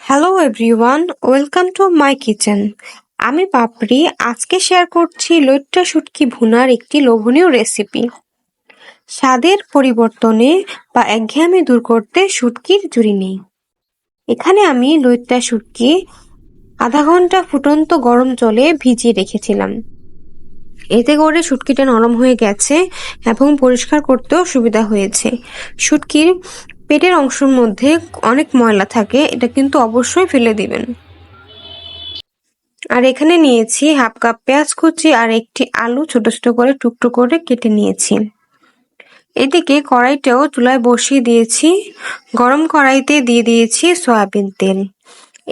Hello everyone, welcome to my kitchen. আমি পাপড়ি। আজকে share করছি লইট্টা শুটকি ভুনার একটি লোভনীয় রেসিপি। স্বাদের পরিবর্তনে বা একঘেয়েমি দূর করতে শুটকির জুড়ি নেই। এখানে আমি লইট্টা শুটকি আধা ঘন্টা ফুটন্ত গরম জলে ভিজিয়ে রেখেছিলাম। এতে করে শুটকিটা নরম হয়ে গেছে এবং পরিষ্কার করতেও সুবিধা হয়েছে। শুটকির পেটের অংশের মধ্যে অনেক ময়লা থাকে, এটা কিন্তু অবশ্যই ফেলে দিবেন। আর এখানে নিয়েছি হাফ কাপ পেঁয়াজ কুচি আর একটি আলু ছোট ছোট করে টুকরো করে কেটে নিয়েছি। এদিকে কড়াইটাও চুলায় বসিয়ে দিয়েছি। গরম কড়াইতে দিয়ে দিয়েছি সয়াবিন তেল।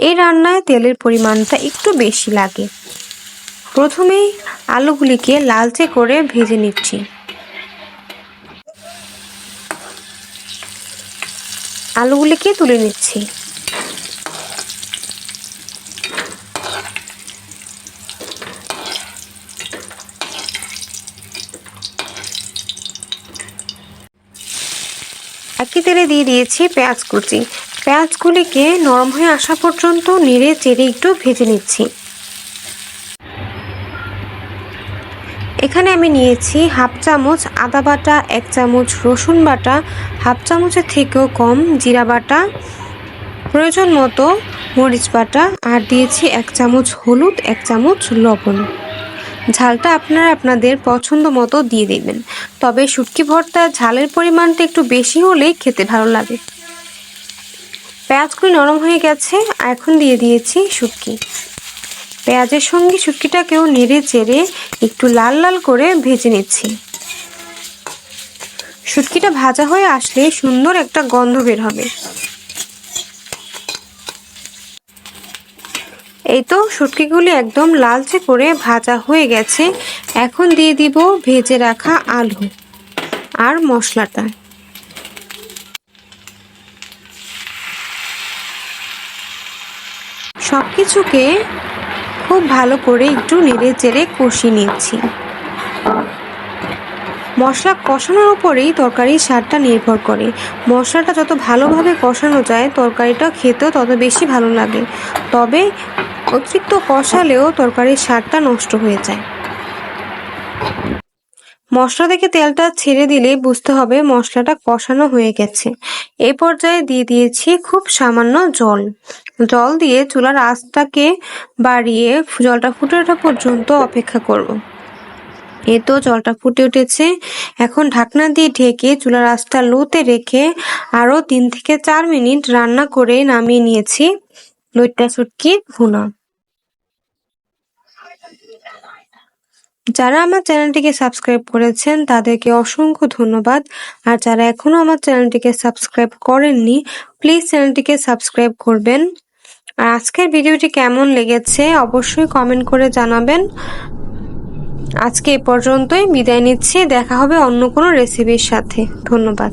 এই রান্নায় তেলের পরিমাণটা একটু বেশি লাগে। প্রথমেই আলুগুলিকে লালচে করে ভেজে নিচ্ছি। আলুগুলিকে তুলে নিচ্ছি। একই তেলে দিয়ে দিয়েছি পেঁয়াজ কুচি। পেঁয়াজগুলিকে নরম হয়ে আসা পর্যন্ত নেড়ে চেড়ে একটু ভেজে নিচ্ছি। এখানে আমি নিয়েছি হাফ চামচ আদা বাটা, 1 চামচ রসুন বাটা, হাফ চামচের থেকেও কম জিরা বাটা, প্রয়োজন মতো মরিচ বাটা, আর দিয়েছি 1 চামচ হলুদ, 1 চামচ লবণ। ঝালটা আপনারা আপনাদের পছন্দ মতো দিয়ে দেবেন, তবে শুটকি ভর্তার ঝালের পরিমাণটা একটু বেশি হলেই খেতে ভালো লাগে। পেঁয়াজগুলি নরম হয়ে গেছে, এখন দিয়ে দিয়েছি শুটকি। পেঁয়াজের সঙ্গে শুটকিটাকেও নেড়ে চেড়ে একটু লাল লাল করে ভেজে নিচ্ছি। শুটকিটা ভাজা হয়ে আসলে সুন্দর একটা গন্ধ বের হবে। এই তো শুটকিগুলি একদম লালচে করে ভাজা হয়ে গেছে। এখন দিয়ে দিব ভেজে রাখা আলু আর মশলাটা। সবকিছুকে খুব ভালো করে একটু নেড়ে চেড়ে কষিয়ে নিচ্ছি। মশলা কষানোর উপরেই তরকারির স্বাদটা নির্ভর করে। মশলাটা যত ভালোভাবে কষানো যায় তরকারিটা খেতেও তত বেশি ভালো লাগে, তবে অতিরিক্ত কষালেও তরকারির স্বাদটা নষ্ট হয়ে যায়। মশলা থেকে তেলটা ছেড়ে দিলে বুঝতে হবে মশলাটা কষানো হয়ে গেছে। এই পর্যায়ে দিয়ে দিয়েছি খুব সামান্য জল দিয়ে চুলার আঁচটাকে বাড়িয়ে জলটা ফুটে ওঠা পর্যন্ত অপেক্ষা করব। এই তো জলটা ফুটে উঠেছে। এখন ঢাকনা দিয়ে ঢেকে চুলার আঁচটা লোতে রেখে আরো 3 থেকে 4 মিনিট রান্না করে নামিয়ে নিয়েছি লইট্টা শুটকি ভুনা। যারা আমার চ্যানেলটিকে সাবস্ক্রাইব করেছেন তাদেরকে অসংখ্য ধন্যবাদ। আর যারা এখনো আমার চ্যানেলটিকে সাবস্ক্রাইব করেননি, প্লিজ চ্যানেলটিকে সাবস্ক্রাইব করবেন। আর আজকের ভিডিওটি কেমন লেগেছে অবশ্যই কমেন্ট করে জানাবেন। আজকে এ পর্যন্তই বিদায় নিচ্ছি। দেখা হবে অন্য কোনো রেসিপির সাথে। ধন্যবাদ।